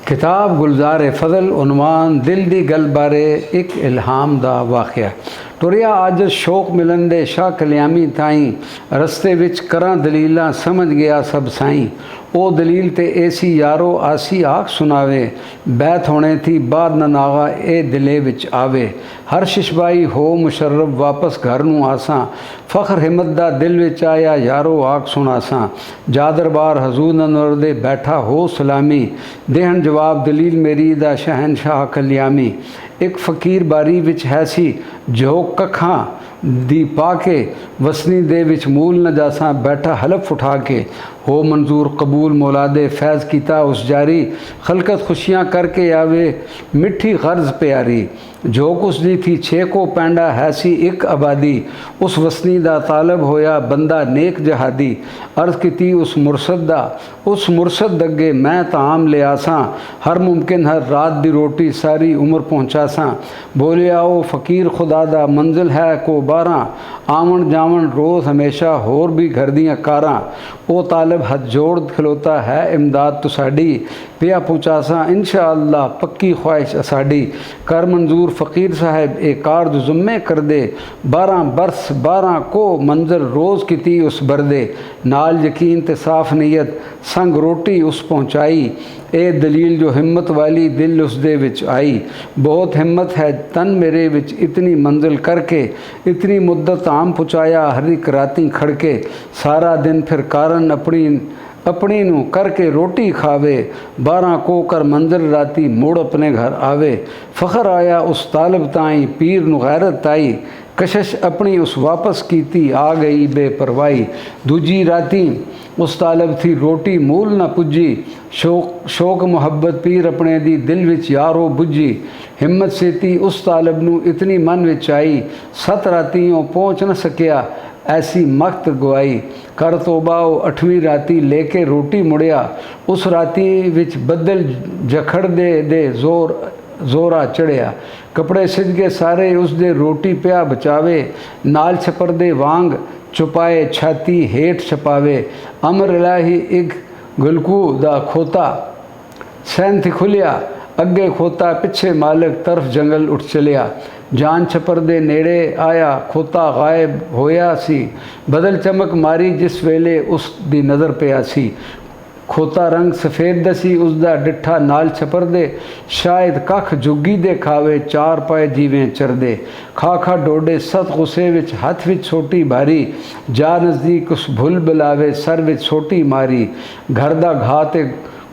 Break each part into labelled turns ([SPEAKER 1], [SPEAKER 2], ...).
[SPEAKER 1] किताब गुलजार फजल उनवान दिल दी गल बारे एक इल्हाम दा वाक़या। टुरिया अज शौक मिलन दे शाह कल्यामी ताईं रस्ते विच करां दलीलां समझ गया सब साईं। ओ दलील ते ऐसी यारो आसी आख सुनावे, बैत होने थी बाद न नागा ए दिले विच आवे। हर शिशबाई हो मुशर्रफ वापस घर नूं आसां, फ़ख्र हिम्मत दा दिल विच आया यारो आख सुनासां। जा दरबार हजूर नंवर दे बैठा हो सलामी, देहन जवाब दलील मेरी दा शहनशाह कल्यामी। एक फ़कीर बारी विच है सी जो कखां दी पाके, वसनी दे विच मूल न जासां बैठा हलफ उठा के। हो मंजूर कबूल मौलादे फैज़ कीता उस जारी, खलकत खुशियाँ करके आवे मिठी गर्ज प्यारी। जो कुछ दी थी छे को पैंडा है सी एक आबादी, उस वसनी दा तालब होया बंदा नेक जहादी। अर्ज़ की उस मुरशद अगे मैं ताम ले आसां, हर मुमकिन हर रात दी रोटी सारी उम्र पहुँचासां। बोले आओ फ़कीर खुदा दा मंजिल है को 12, आवन जावन रोज़ हमेशा होर भी घर दियाँ कारां। ओ तालब हथ जोड़ खलोता है इमदाद तो साड़ी, पिया पहुँचासा इंशा अल्लाह पक्की ख्वाहिश साड़ी। कर मंजूर फ़कीर साहब ए कारज जुम्मे कर दे, 12 बरस 12 को मंजर रोज़ की उस बरदे। नाल यकीन ते साफ नीयत संग रोटी उस पहुँचाई, ए दलील जो हिम्मत वाली दिल उस दे विच आई। बहुत हिम्मत है तन मेरे विच इतनी मंजिल करके, इतनी मुद्दत आम पुचाया हर एक राती खड़के। सारा दिन फिर कारण अपनी नू करके रोटी खावे, 12 को कर मंजिल राती मुड़ अपने घर आवे। फ़ख्र आया उस तालब ताई पीर नू गैरत आई, कशिश अपनी उस वापस कीती आ गई बेपरवाही। दूजी राती उस तालब थी रोटी मूल न पुजी, शौक मुहब्बत पीर अपने दी दिल विच यारो बुझी। हिम्मत सेती उस तालब नू इतनी मन विच आई, 7 रातियों पहुँच न सकिया ऐसी मख्त गवाई। कर तोबा 8वीं राती लेके रोटी मुड़िया, उस राती विच बदल जखड़ दे जोरा चढ़िया। कपड़े सिज के सारे उस दे रोटी पिया बचावे, नाल छपर दे वांग छुपाए छाती हेठ छपावे। अमर इलाही एक गुलकू दा खोता सैन थी खुलिया, अगे खोता पिछे मालिक तरफ जंगल उठ चलिया। जान छपर दे नेड़े आया खोता गायब होया सी, बदल चमक मारी जिस वेले उस दी नज़र पिया सी। खोता रंग सफ़ेद दसी उसदा डिठा नाल छपर दे, शायद कख जुगी दे खावे 4 पाए जीवें चरदे। खा डोडे सत गुस्से विच हथ विच छोटी भारी, जा नज़दीक उस भुल बिलावे सर विच छोटी मारी। घर दा घाते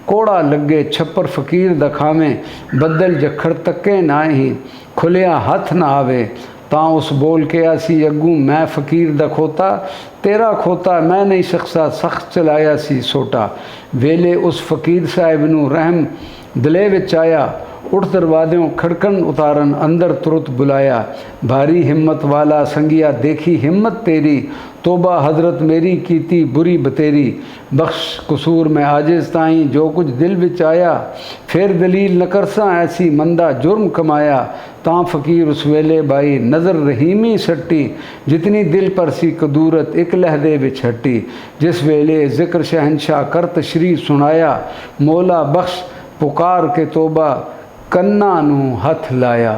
[SPEAKER 1] कोड़ा लगे छप्पर फ़कीर दखावें, बदल जखड़ तके ना ही खुलिया हथ ना आवे। तां उस बोल के आसी अगू मैं फ़कीर दा खोता, तेरा खोता मैं नहीं सकसा सख्त चलाया सी सोटा। वेले उस फ़कीर साहिब नू रहम दिले विच आया, उठ दरवाज़ों खड़कन उतारन अंदर तुरत बुलाया। भारी हिम्मत वाला संगिया देखी हिम्मत तेरी, तोबा हजरत मेरी कीती बुरी बतेरी। बख्श कसूर में आजिज़ ताईं जो कुछ दिल विच आया, फिर दलील न करसा ऐसी मंदा जुर्म कमाया। तां फ़कीर उस वेले बाई नज़र रहीमी सट्टी, जितनी दिल पर सी कदूरत एक लहदे विच हट्टी। जिस वेले ज़िक्र शहनशाह कर तशरीफ़ सुनाया, मौला बख्श पुकार के तोबा कन्ना नू हथ लाया।